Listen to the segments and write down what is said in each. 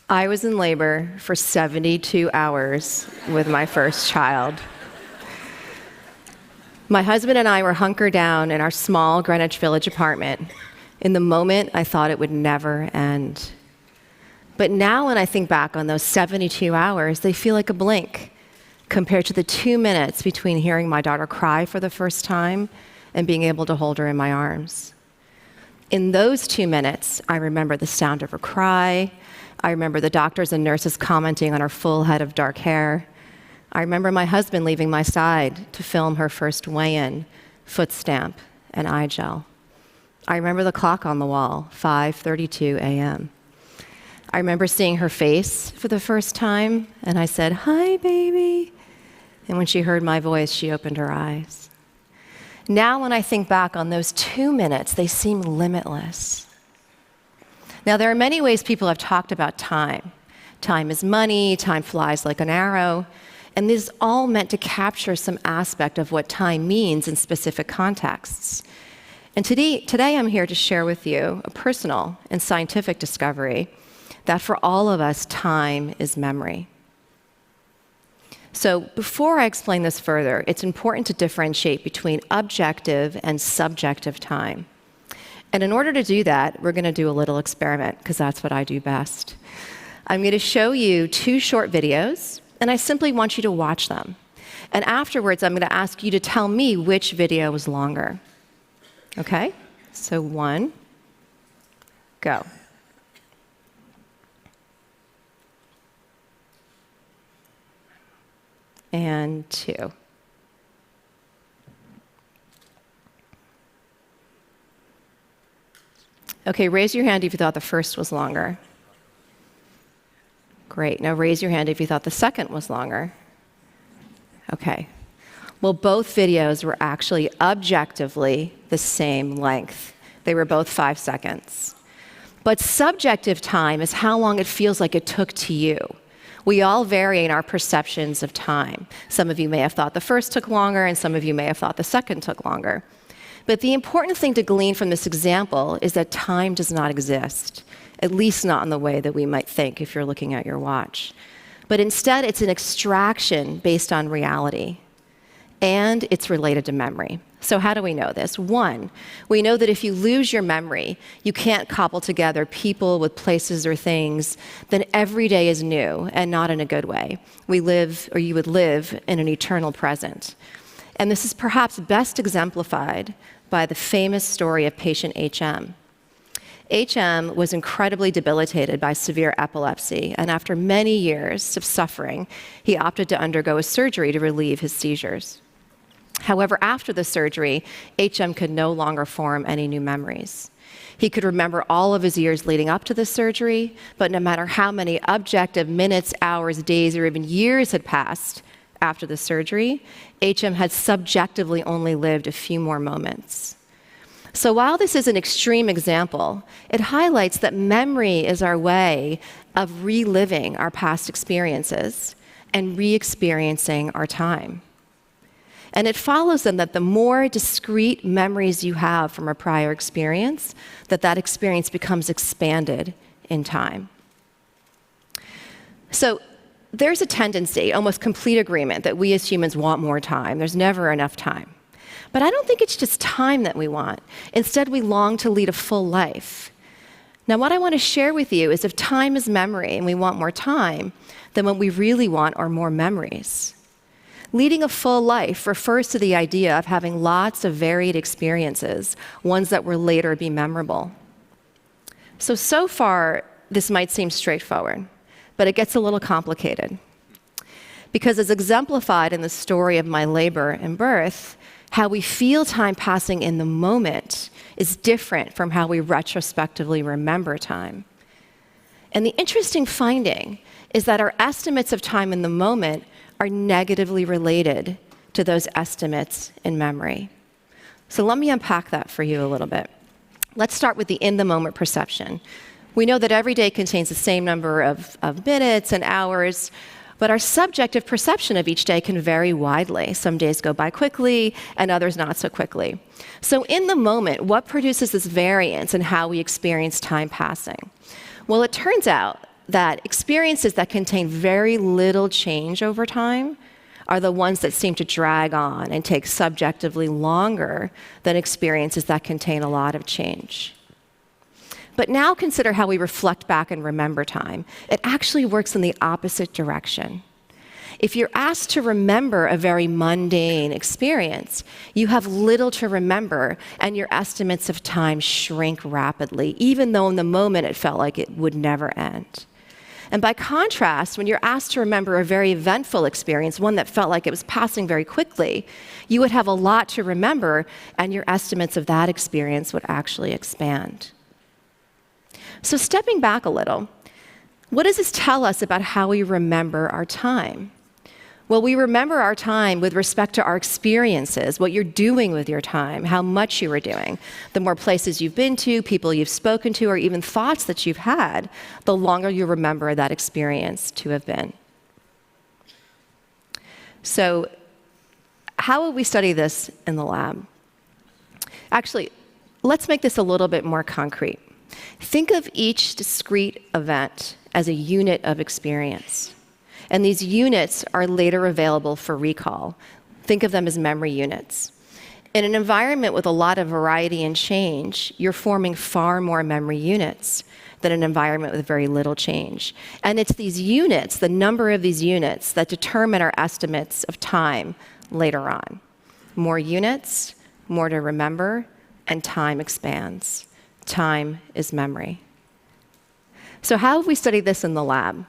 I was in labor for 72 hours with my first child. My husband and I were hunkered down in our small Greenwich Village apartment. In the moment, I thought it would never end. But now when I think back on those 72 hours, they feel like a blink compared to the 2 minutes between hearing my daughter cry for the first time and being able to hold her in my arms. In those 2 minutes, I remember the sound of her cry. I remember the doctors and nurses commenting on her full head of dark hair. I remember my husband leaving my side to film her first weigh-in, foot stamp, and eye gel. I remember the clock on the wall, 5:32 a.m. I remember seeing her face for the first time, and I said, "Hi, baby." And when she heard my voice, she opened her eyes. Now, when I think back on those 2 minutes, they seem limitless. Now, there are many ways people have talked about time. Time is money, time flies like an arrow, and this is all meant to capture some aspect of what time means in specific contexts. And today I'm here to share with you a personal and scientific discovery that for all of us, time is memory. So before I explain this further, it's important to differentiate between objective and subjective time. And in order to do that, we're going to do a little experiment, because that's what I do best. I'm going to show you 2 short videos, and I simply want you to watch them. And afterwards, I'm going to ask you to tell me which video was longer. Okay? So 1, go. And 2. Okay, raise your hand if you thought the first was longer. Great. Now raise your hand if you thought the second was longer. Okay. Well, both videos were actually objectively the same length. They were both 5 seconds. But subjective time is how long it feels like it took to you. We all vary in our perceptions of time. Some of you may have thought the first took longer, and some of you may have thought the second took longer. But the important thing to glean from this example is that time does not exist, at least not in the way that we might think if you're looking at your watch. But instead, it's an extraction based on reality, and it's related to memory. So how do we know this? 1, we know that if you lose your memory, you can't cobble together people with places or things, then every day is new, and not in a good way. We live, or you would live, in an eternal present. And this is perhaps best exemplified by the famous story of patient HM. HM was incredibly debilitated by severe epilepsy, and after many years of suffering, he opted to undergo a surgery to relieve his seizures. However, after the surgery, HM could no longer form any new memories. He could remember all of his years leading up to the surgery, but no matter how many objective minutes, hours, days, or even years had passed after the surgery, HM had subjectively only lived a few more moments. So while this is an extreme example, it highlights that memory is our way of reliving our past experiences and re-experiencing our time. And it follows then that the more discrete memories you have from a prior experience, that experience becomes expanded in time. So there's a tendency, almost complete agreement, that we as humans want more time. There's never enough time. But I don't think it's just time that we want. Instead, we long to lead a full life. Now, what I want to share with you is if time is memory and we want more time, then what we really want are more memories. Leading a full life refers to the idea of having lots of varied experiences, ones that will later be memorable. So far, this might seem straightforward, but it gets a little complicated. Because as exemplified in the story of my labor and birth, how we feel time passing in the moment is different from how we retrospectively remember time. And the interesting finding is that our estimates of time in the moment are negatively related to those estimates in memory. So let me unpack that for you a little bit. Let's start with the in-the-moment perception. We know that every day contains the same number of minutes and hours, but our subjective perception of each day can vary widely. Some days go by quickly, and others not so quickly. So in the moment, what produces this variance in how we experience time passing? Well, it turns out that experiences that contain very little change over time are the ones that seem to drag on and take subjectively longer than experiences that contain a lot of change. But now consider how we reflect back and remember time. It actually works in the opposite direction. If you're asked to remember a very mundane experience, you have little to remember, and your estimates of time shrink rapidly, even though in the moment it felt like it would never end. And by contrast, when you're asked to remember a very eventful experience, one that felt like it was passing very quickly, you would have a lot to remember, and your estimates of that experience would actually expand. So stepping back a little, what does this tell us about how we remember our time? Well, we remember our time with respect to our experiences, what you're doing with your time, how much you were doing. The more places you've been to, people you've spoken to, or even thoughts that you've had, the longer you remember that experience to have been. So how will we study this in the lab? Actually, let's make this a little bit more concrete. Think of each discrete event as a unit of experience. And these units are later available for recall. Think of them as memory units. In an environment with a lot of variety and change, you're forming far more memory units than an environment with very little change. And it's these units, the number of these units, that determine our estimates of time later on. More units, more to remember, and time expands. Time is memory. So how have we studied this in the lab?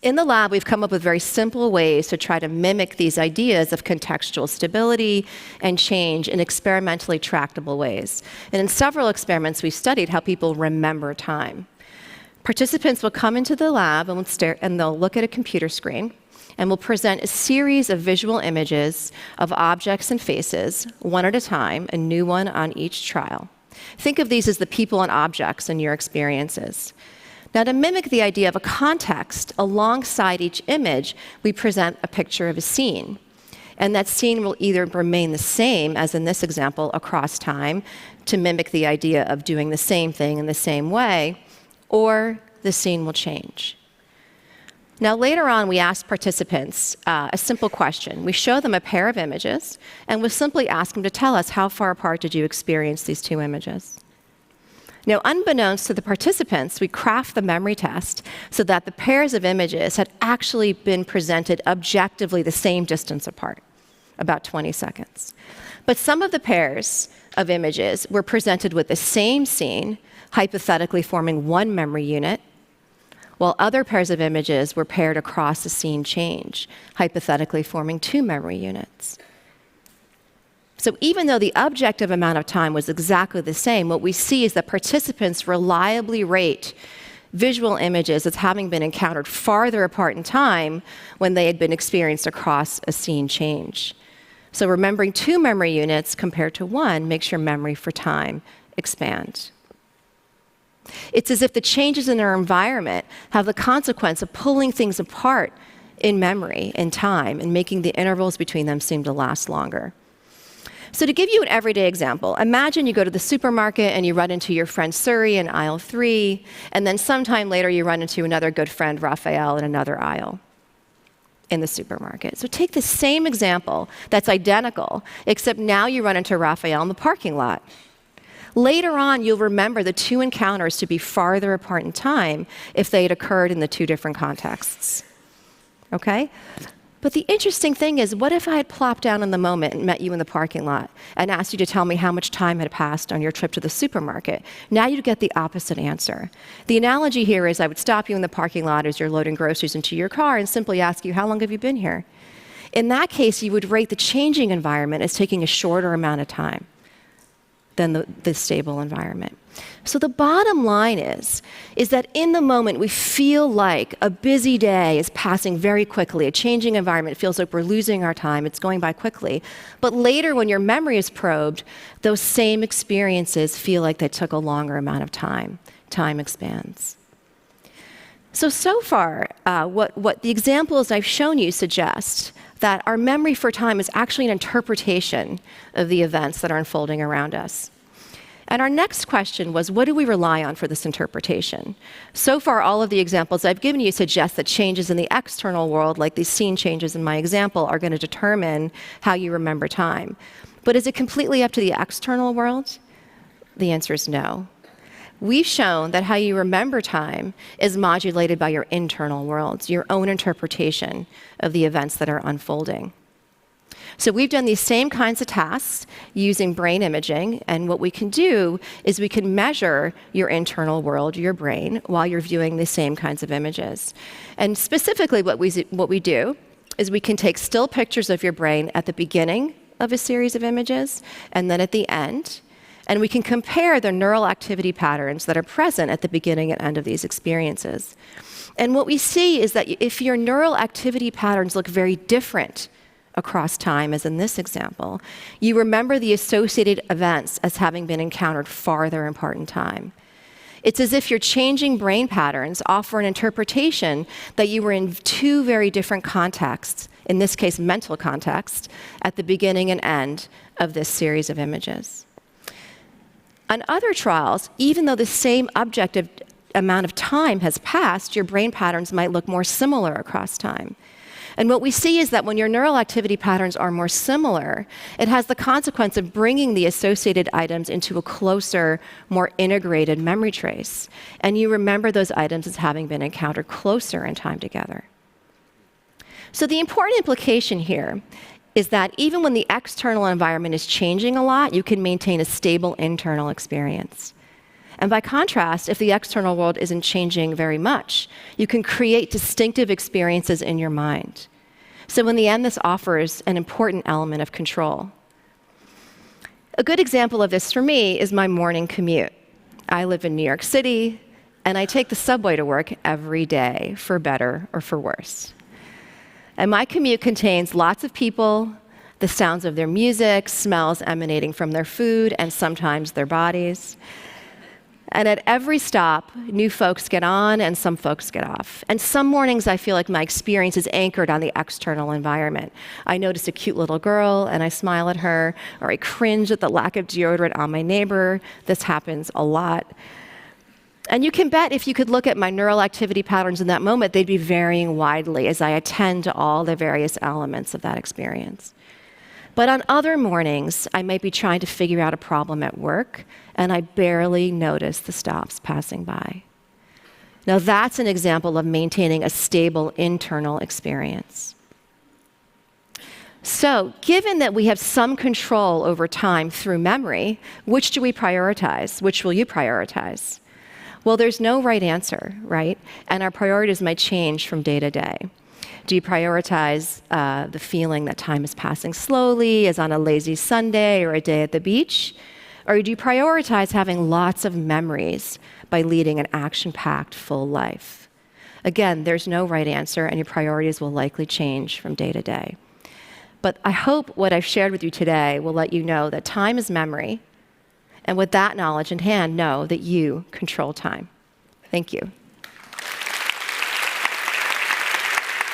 In the lab, we've come up with very simple ways to try to mimic these ideas of contextual stability and change in experimentally tractable ways. And in several experiments, we've studied how people remember time. Participants will come into the lab and they'll look at a computer screen, and we'll present a series of visual images of objects and faces, one at a time, a new one on each trial. Think of these as the people and objects in your experiences. Now, to mimic the idea of a context, alongside each image, we present a picture of a scene. And that scene will either remain the same, as in this example, across time, to mimic the idea of doing the same thing in the same way, or the scene will change. Now, later on, we ask participants a simple question. We show them a pair of images, and we'll simply ask them to tell us how far apart did you experience these two images. Now, unbeknownst to the participants, we craft the memory test so that the pairs of images had actually been presented objectively the same distance apart, about 20 seconds. But some of the pairs of images were presented with the same scene, hypothetically forming one memory unit, while other pairs of images were paired across the scene change, hypothetically forming two memory units. So even though the objective amount of time was exactly the same, what we see is that participants reliably rate visual images as having been encountered farther apart in time when they had been experienced across a scene change. So remembering two memory units compared to one makes your memory for time expand. It's as if the changes in our environment have the consequence of pulling things apart in memory, in time, and making the intervals between them seem to last longer. So to give you an everyday example, imagine you go to the supermarket and you run into your friend Suri in aisle 3, and then sometime later you run into another good friend, Raphael, in another aisle in the supermarket. So take the same example that's identical, except now you run into Raphael in the parking lot. Later on, you'll remember the two encounters to be farther apart in time if they had occurred in the two different contexts. Okay? But the interesting thing is, what if I had plopped down in the moment and met you in the parking lot and asked you to tell me how much time had passed on your trip to the supermarket? Now you'd get the opposite answer. The analogy here is I would stop you in the parking lot as you're loading groceries into your car and simply ask you, how long have you been here? In that case, you would rate the changing environment as taking a shorter amount of time than the stable environment. So the bottom line is that in the moment we feel like a busy day is passing very quickly, a changing environment feels like we're losing our time, it's going by quickly. But later when your memory is probed, those same experiences feel like they took a longer amount of time. Time expands. So far, what the examples I've shown you suggest that our memory for time is actually an interpretation of the events that are unfolding around us. And our next question was, what do we rely on for this interpretation? So far, all of the examples I've given you suggest that changes in the external world, like these scene changes in my example, are going to determine how you remember time. But is it completely up to the external world? The answer is no. We've shown that how you remember time is modulated by your internal worlds, your own interpretation of the events that are unfolding. So we've done these same kinds of tasks using brain imaging, and what we can do is we can measure your internal world, your brain, while you're viewing the same kinds of images. And specifically what we do is we can take still pictures of your brain at the beginning of a series of images and then at the end, and we can compare the neural activity patterns that are present at the beginning and end of these experiences. And what we see is that if your neural activity patterns look very different across time, as in this example, you remember the associated events as having been encountered farther apart in time. It's as if your changing brain patterns offer an interpretation that you were in two very different contexts, in this case mental context, at the beginning and end of this series of images. On other trials, even though the same objective amount of time has passed, your brain patterns might look more similar across time. And what we see is that when your neural activity patterns are more similar, it has the consequence of bringing the associated items into a closer, more integrated memory trace. And you remember those items as having been encountered closer in time together. So the important implication here is that even when the external environment is changing a lot, you can maintain a stable internal experience. And by contrast, if the external world isn't changing very much, you can create distinctive experiences in your mind. So in the end, this offers an important element of control. A good example of this for me is my morning commute. I live in New York City, and I take the subway to work every day, for better or for worse. And my commute contains lots of people, the sounds of their music, smells emanating from their food, and sometimes their bodies. And at every stop, new folks get on and some folks get off. And some mornings I feel like my experience is anchored on the external environment. I notice a cute little girl and I smile at her, or I cringe at the lack of deodorant on my neighbor. This happens a lot. And you can bet if you could look at my neural activity patterns in that moment, they'd be varying widely as I attend to all the various elements of that experience. But on other mornings, I might be trying to figure out a problem at work, and I barely notice the stops passing by. Now that's an example of maintaining a stable internal experience. So, given that we have some control over time through memory, which do we prioritize? Which will you prioritize? Well, there's no right answer, right? And our priorities might change from day to day. Do you prioritize the feeling that time is passing slowly, as on a lazy Sunday or a day at the beach? Or do you prioritize having lots of memories by leading an action-packed, full life? Again, there's no right answer, and your priorities will likely change from day to day. But I hope what I've shared with you today will let you know that time is memory, and with that knowledge in hand, know that you control time. Thank you.